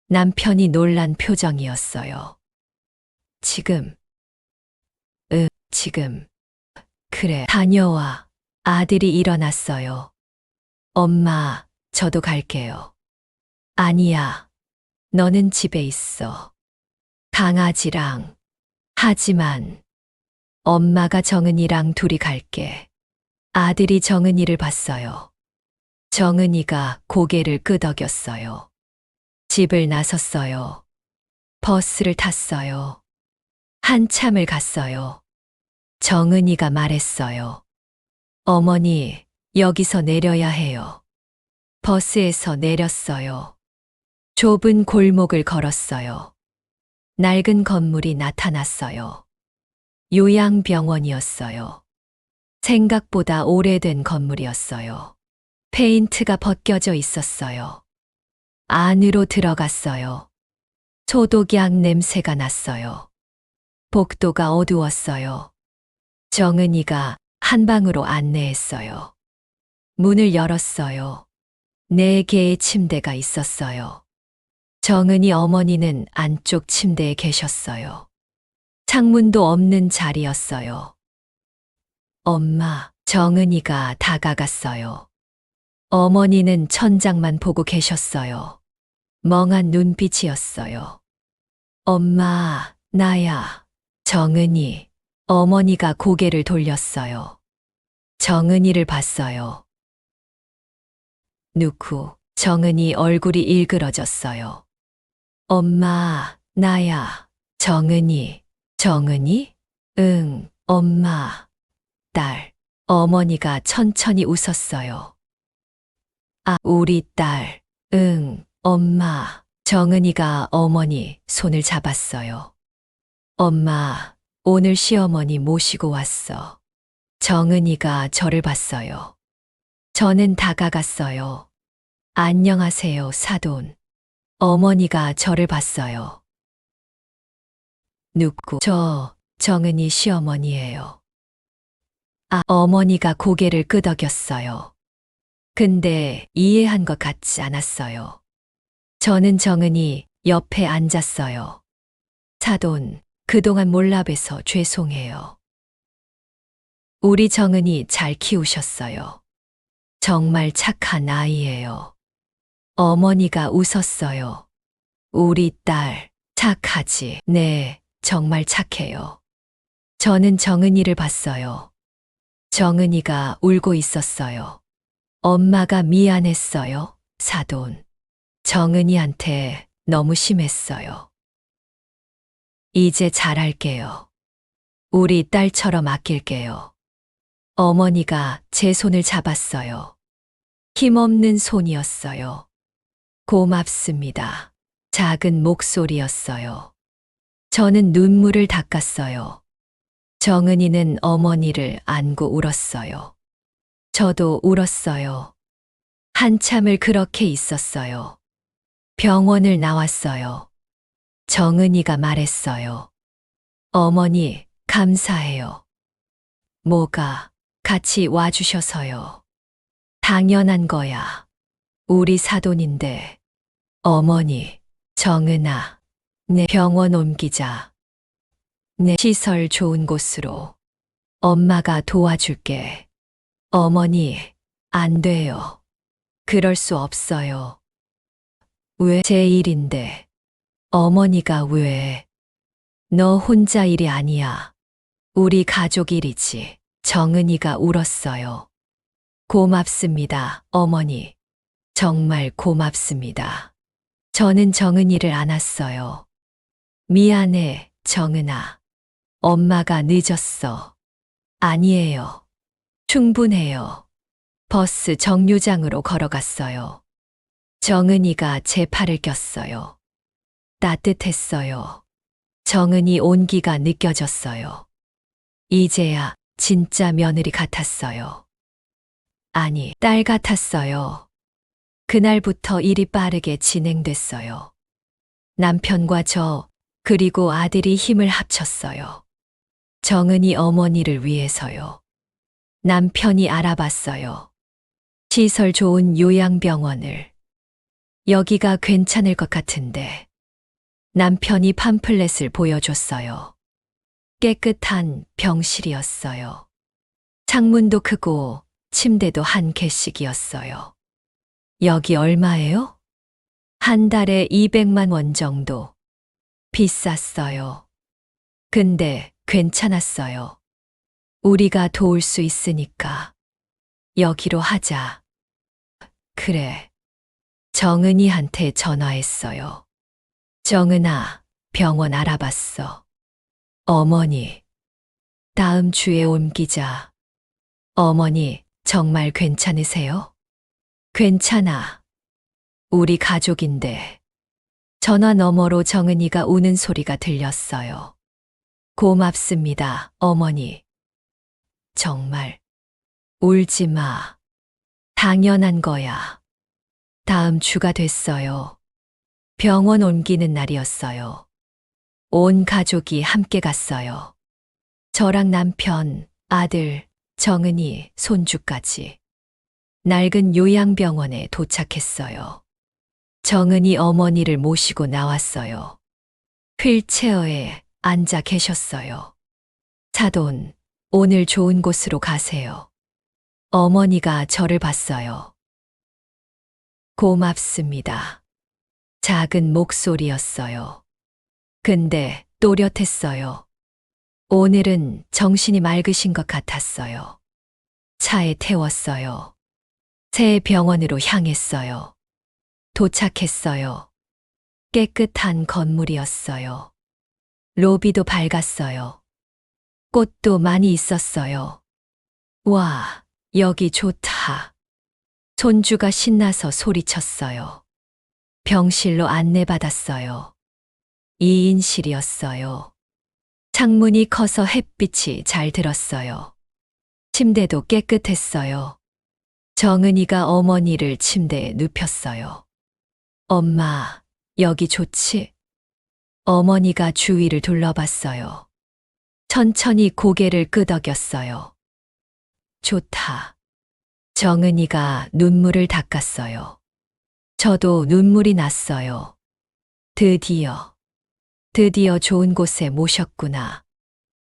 남편이 놀란 표정이었어요. 지금. 지금. 그래, 다녀와. 아들이 일어났어요. 엄마, 저도 갈게요. 아니야. 너는 집에 있어. 강아지랑. 하지만 엄마가 정은이랑 둘이 갈게. 아들이 정은이를 봤어요. 정은이가 고개를 끄덕였어요. 집을 나섰어요. 버스를 탔어요. 한참을 갔어요. 정은이가 말했어요. 어머니, 여기서 내려야 해요. 버스에서 내렸어요. 좁은 골목을 걸었어요. 낡은 건물이 나타났어요. 요양병원이었어요. 생각보다 오래된 건물이었어요. 페인트가 벗겨져 있었어요. 안으로 들어갔어요. 소독약 냄새가 났어요. 복도가 어두웠어요. 정은이가 한 방으로 안내했어요. 문을 열었어요. 4개의 침대가 있었어요. 정은이 어머니는 안쪽 침대에 계셨어요. 창문도 없는 자리였어요. 엄마, 정은이가 다가갔어요. 어머니는 천장만 보고 계셨어요. 멍한 눈빛이었어요. 엄마, 나야. 정은이. 어머니가 고개를 돌렸어요. 정은이를 봤어요. 누구? 정은이 얼굴이 일그러졌어요. 엄마, 나야. 정은이. 정은이? 응, 엄마. 딸. 어머니가 천천히 웃었어요. 아, 우리 딸. 응, 엄마. 정은이가 어머니 손을 잡았어요. 엄마, 오늘 시어머니 모시고 왔어. 정은이가 저를 봤어요. 저는 다가갔어요. 안녕하세요, 사돈. 어머니가 저를 봤어요. 누구? 정은이 시어머니예요. 아, 어머니가 고개를 끄덕였어요. 근데 이해한 것 같지 않았어요. 저는 정은이 옆에 앉았어요. 사돈, 그동안 몰라봬서 죄송해요. 우리 정은이 잘 키우셨어요. 정말 착한 아이예요. 어머니가 웃었어요. 우리 딸, 착하지? 네, 정말 착해요. 저는 정은이를 봤어요. 정은이가 울고 있었어요. 엄마가 미안했어요, 사돈. 정은이한테 너무 심했어요. 이제 잘할게요. 우리 딸처럼 아낄게요. 어머니가 제 손을 잡았어요. 힘없는 손이었어요. 고맙습니다. 작은 목소리였어요. 저는 눈물을 닦았어요. 정은이는 어머니를 안고 울었어요. 저도 울었어요. 한참을 그렇게 있었어요. 병원을 나왔어요. 정은이가 말했어요. 어머니, 감사해요. 뭐가, 같이 와주셔서요. 당연한 거야. 우리 사돈인데. 어머니, 정은아, 내 병원 옮기자. 내 시설 좋은 곳으로. 엄마가 도와줄게. 어머니, 안 돼요. 그럴 수 없어요. 왜 제 일인데. 어머니가 왜. 너 혼자 일이 아니야. 우리 가족 일이지. 정은이가 울었어요. 고맙습니다, 어머니. 정말 고맙습니다. 저는 정은이를 안았어요. 미안해, 정은아. 엄마가 늦었어. 아니에요. 충분해요. 버스 정류장으로 걸어갔어요. 정은이가 제 팔을 꼈어요. 따뜻했어요. 정은이 온기가 느껴졌어요. 이제야 진짜 며느리 같았어요. 아니, 딸 같았어요. 그날부터 일이 빠르게 진행됐어요. 남편과 저, 그리고 아들이 힘을 합쳤어요. 정은이 어머니를 위해서요. 남편이 알아봤어요. 시설 좋은 요양병원을. 여기가 괜찮을 것 같은데. 남편이 팜플렛을 보여줬어요. 깨끗한 병실이었어요. 창문도 크고 침대도 한 개씩이었어요. 여기 얼마예요? 한 달에 200만 원 정도. 비쌌어요. 근데 괜찮았어요. 우리가 도울 수 있으니까. 여기로 하자. 그래. 정은이한테 전화했어요. 정은아, 병원 알아봤어. 어머니. 다음 주에 옮기자. 어머니, 정말 괜찮으세요? 괜찮아. 우리 가족인데. 전화 너머로 정은이가 우는 소리가 들렸어요. 고맙습니다, 어머니. 정말. 울지 마. 당연한 거야. 다음 주가 됐어요. 병원 옮기는 날이었어요. 온 가족이 함께 갔어요. 저랑 남편, 아들, 정은이, 손주까지. 낡은 요양병원에 도착했어요. 정은이 어머니를 모시고 나왔어요. 휠체어에 앉아 계셨어요. 사돈, 오늘 좋은 곳으로 가세요. 어머니가 저를 봤어요. 고맙습니다. 작은 목소리였어요. 근데 또렷했어요. 오늘은 정신이 맑으신 것 같았어요. 차에 태웠어요. 새 병원으로 향했어요. 도착했어요. 깨끗한 건물이었어요. 로비도 밝았어요. 꽃도 많이 있었어요. 와, 여기 좋다. 손주가 신나서 소리쳤어요. 병실로 안내받았어요. 2인실이었어요. 창문이 커서 햇빛이 잘 들었어요. 침대도 깨끗했어요. 정은이가 어머니를 침대에 눕혔어요. 엄마, 여기 좋지? 어머니가 주위를 둘러봤어요. 천천히 고개를 끄덕였어요. 좋다. 정은이가 눈물을 닦았어요. 저도 눈물이 났어요. 드디어 좋은 곳에 모셨구나.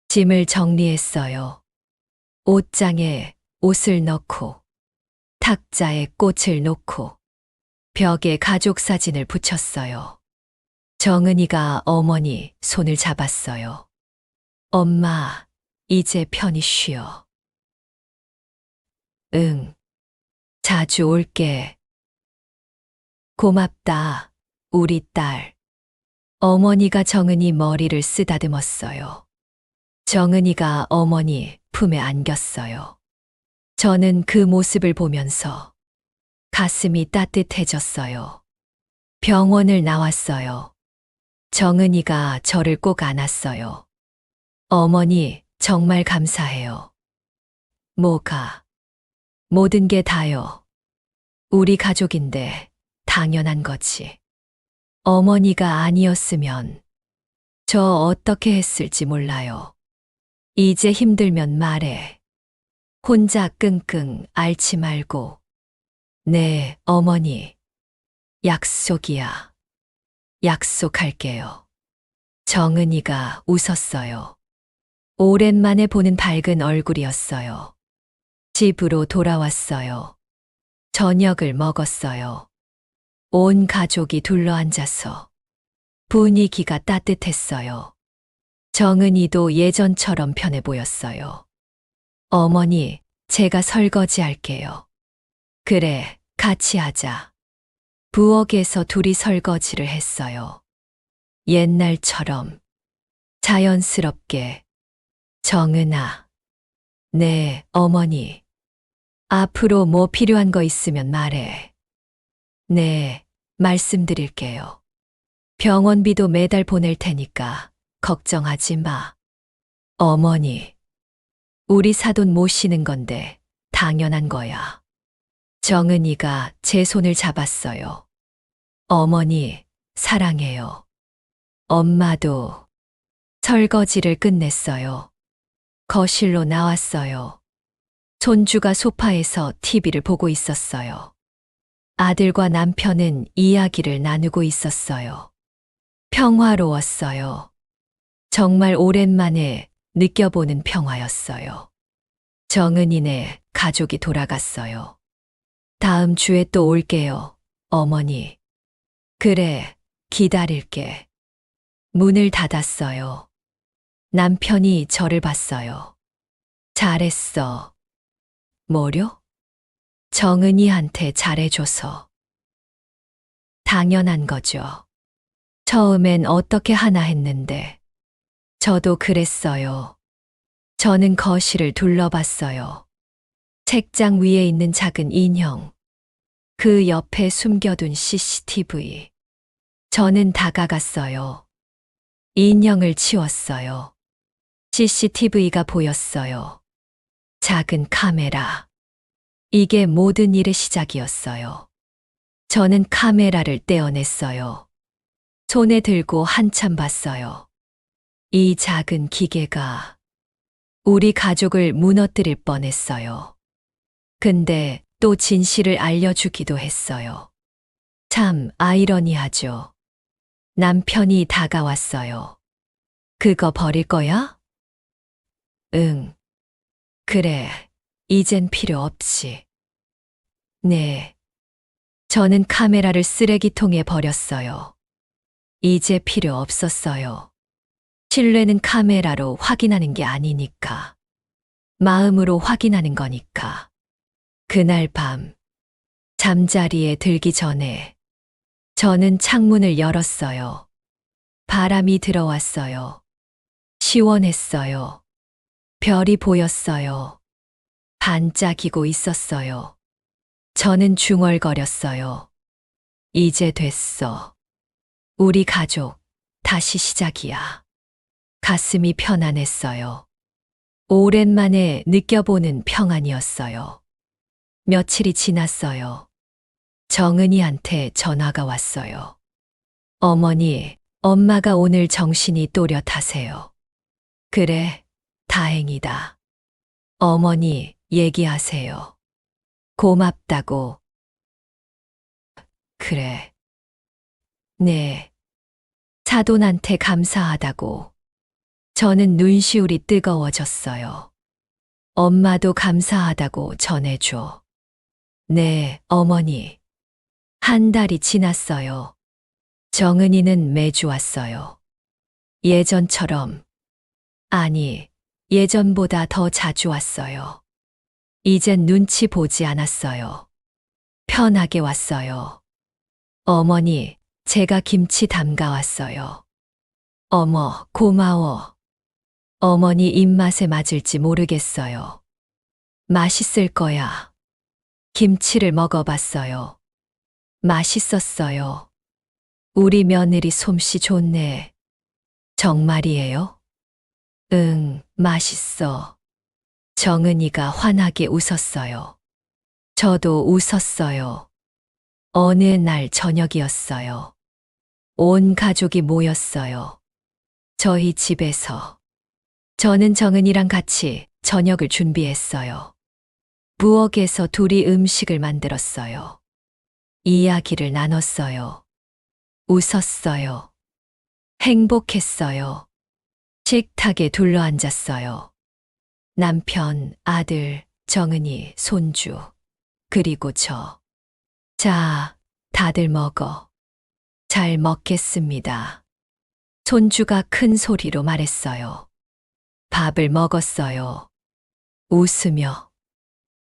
짐을 정리했어요. 옷장에 옷을 넣고, 탁자에 꽃을 놓고, 벽에 가족 사진을 붙였어요. 정은이가 어머니 손을 잡았어요. 엄마, 이제 편히 쉬어. 응. 자주 올게. 고맙다, 우리 딸. 어머니가 정은이 머리를 쓰다듬었어요. 정은이가 어머니 품에 안겼어요. 저는 그 모습을 보면서 가슴이 따뜻해졌어요. 병원을 나왔어요. 정은이가 저를 꼭 안았어요. 어머니, 정말 감사해요. 뭐가? 모든 게 다요. 우리 가족인데 당연한 거지. 어머니가 아니었으면 저 어떻게 했을지 몰라요. 이제 힘들면 말해. 혼자 끙끙 앓지 말고. 네, 어머니. 약속이야. 약속할게요. 정은이가 웃었어요. 오랜만에 보는 밝은 얼굴이었어요. 집으로 돌아왔어요. 저녁을 먹었어요. 온 가족이 둘러앉아서 분위기가 따뜻했어요. 정은이도 예전처럼 편해 보였어요. 어머니, 제가 설거지 할게요. 그래, 같이 하자. 부엌에서 둘이 설거지를 했어요. 옛날처럼 자연스럽게. 정은아. 네, 어머니. 앞으로 뭐 필요한 거 있으면 말해. 네, 말씀드릴게요. 병원비도 매달 보낼 테니까 걱정하지 마. 어머니. 우리 사돈 모시는 건데 당연한 거야. 정은이가 제 손을 잡았어요. 어머니, 사랑해요. 엄마도. 설거지를 끝냈어요. 거실로 나왔어요. 손주가 소파에서 TV를 보고 있었어요. 아들과 남편은 이야기를 나누고 있었어요. 평화로웠어요. 정말 오랜만에 느껴보는 평화였어요. 정은이네 가족이 돌아갔어요. 다음 주에 또 올게요, 어머니. 그래, 기다릴게. 문을 닫았어요. 남편이 저를 봤어요. 잘했어. 뭐려? 정은이한테 잘해줘서. 당연한 거죠. 처음엔 어떻게 하나 했는데. 저도 그랬어요. 저는 거실을 둘러봤어요. 책장 위에 있는 작은 인형. 그 옆에 숨겨둔 CCTV. 저는 다가갔어요. 인형을 치웠어요. CCTV가 보였어요. 작은 카메라. 이게 모든 일의 시작이었어요. 저는 카메라를 떼어냈어요. 손에 들고 한참 봤어요. 이 작은 기계가 우리 가족을 무너뜨릴 뻔했어요. 근데 또 진실을 알려주기도 했어요. 참 아이러니하죠. 남편이 다가왔어요. 그거 버릴 거야? 응. 그래, 이젠 필요 없지. 네. 저는 카메라를 쓰레기통에 버렸어요. 이제 필요 없었어요. 신뢰는 카메라로 확인하는 게 아니니까. 마음으로 확인하는 거니까. 그날 밤, 잠자리에 들기 전에 저는 창문을 열었어요. 바람이 들어왔어요. 시원했어요. 별이 보였어요. 반짝이고 있었어요. 저는 중얼거렸어요. 이제 됐어. 우리 가족, 다시 시작이야. 가슴이 편안했어요. 오랜만에 느껴보는 평안이었어요. 며칠이 지났어요. 정은이한테 전화가 왔어요. 어머니, 엄마가 오늘 정신이 또렷하세요. 그래, 다행이다. 어머니, 얘기하세요. 고맙다고. 그래. 네. 사돈한테 감사하다고. 저는 눈시울이 뜨거워졌어요. 엄마도 감사하다고 전해줘. 네, 어머니. 한 달이 지났어요. 정은이는 매주 왔어요. 예전처럼, 아니, 예전보다 더 자주 왔어요. 이젠 눈치 보지 않았어요. 편하게 왔어요. 어머니, 제가 김치 담가 왔어요. 어머, 고마워. 어머니 입맛에 맞을지 모르겠어요. 맛있을 거야. 김치를 먹어봤어요. 맛있었어요. 우리 며느리 솜씨 좋네. 정말이에요? 응, 맛있어. 정은이가 환하게 웃었어요. 저도 웃었어요. 어느 날 저녁이었어요. 온 가족이 모였어요. 저희 집에서. 저는 정은이랑 같이 저녁을 준비했어요. 부엌에서 둘이 음식을 만들었어요. 이야기를 나눴어요. 웃었어요. 행복했어요. 식탁에 둘러앉았어요. 남편, 아들, 정은이, 손주, 그리고 저. 자, 다들 먹어. 잘 먹겠습니다. 손주가 큰 소리로 말했어요. 밥을 먹었어요. 웃으며,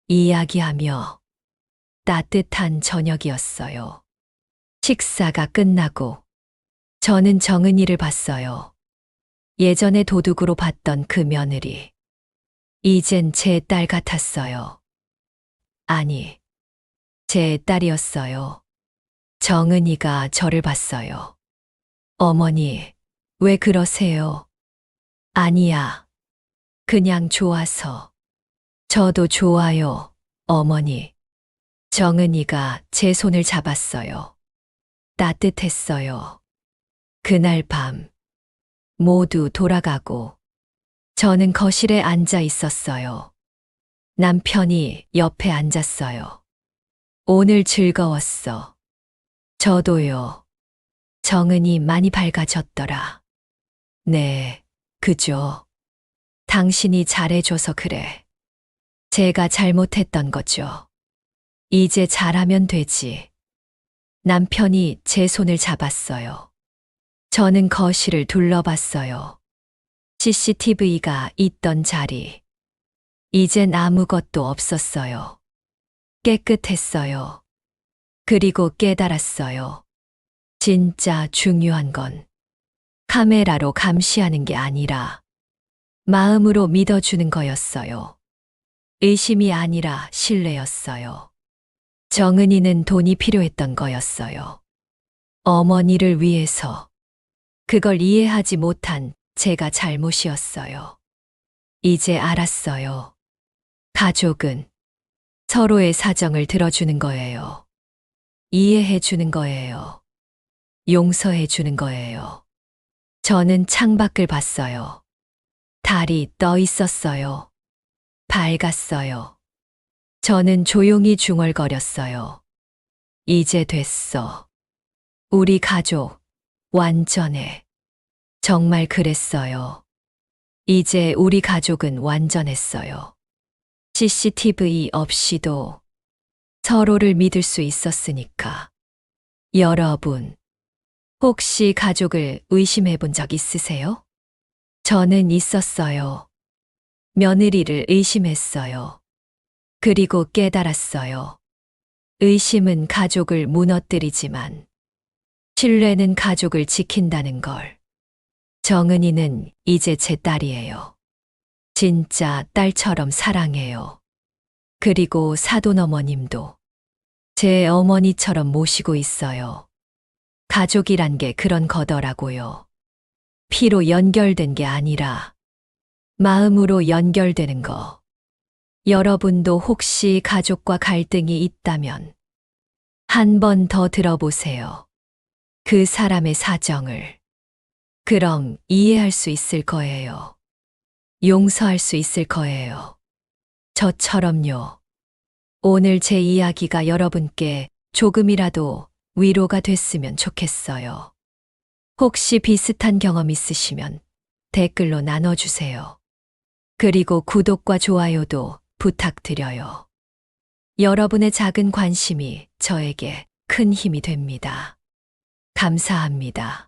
이야기하며, 따뜻한 저녁이었어요. 식사가 끝나고, 저는 정은이를 봤어요. 예전에 도둑으로 봤던 그 며느리. 이젠 제 딸 같았어요. 아니, 제 딸이었어요. 정은이가 저를 봤어요. 어머니, 왜 그러세요? 아니야. 그냥 좋아서. 저도 좋아요, 어머니. 정은이가 제 손을 잡았어요. 따뜻했어요. 그날 밤, 모두 돌아가고, 저는 거실에 앉아 있었어요. 남편이 옆에 앉았어요. 오늘 즐거웠어. 저도요. 정은이 많이 밝아졌더라. 네, 그죠. 당신이 잘해줘서 그래. 제가 잘못했던 거죠. 이제 잘하면 되지. 남편이 제 손을 잡았어요. 저는 거실을 둘러봤어요. CCTV가 있던 자리. 이젠 아무것도 없었어요. 깨끗했어요. 그리고 깨달았어요. 진짜 중요한 건 카메라로 감시하는 게 아니라 마음으로 믿어주는 거였어요. 의심이 아니라 신뢰였어요. 정은이는 돈이 필요했던 거였어요. 어머니를 위해서. 그걸 이해하지 못한 제가 잘못이었어요. 이제 알았어요. 가족은 서로의 사정을 들어주는 거예요. 이해해 주는 거예요. 용서해 주는 거예요. 저는 창밖을 봤어요. 달이 떠 있었어요. 밝았어요. 저는 조용히 중얼거렸어요. 이제 됐어. 우리 가족, 완전해. 정말 그랬어요. 이제 우리 가족은 완전했어요. CCTV 없이도 서로를 믿을 수 있었으니까. 여러분, 혹시 가족을 의심해 본 적 있으세요? 저는 있었어요. 며느리를 의심했어요. 그리고 깨달았어요. 의심은 가족을 무너뜨리지만 신뢰는 가족을 지킨다는 걸. 정은이는 이제 제 딸이에요. 진짜 딸처럼 사랑해요. 그리고 사돈 어머님도 제 어머니처럼 모시고 있어요. 가족이란 게 그런 거더라고요. 피로 연결된 게 아니라 마음으로 연결되는 거. 여러분도 혹시 가족과 갈등이 있다면 한 번 더 들어보세요. 그 사람의 사정을. 그럼 이해할 수 있을 거예요. 용서할 수 있을 거예요. 저처럼요. 오늘 제 이야기가 여러분께 조금이라도 위로가 됐으면 좋겠어요. 혹시 비슷한 경험 있으시면 댓글로 나눠주세요. 그리고 구독과 좋아요도 부탁드려요. 여러분의 작은 관심이 저에게 큰 힘이 됩니다. 감사합니다.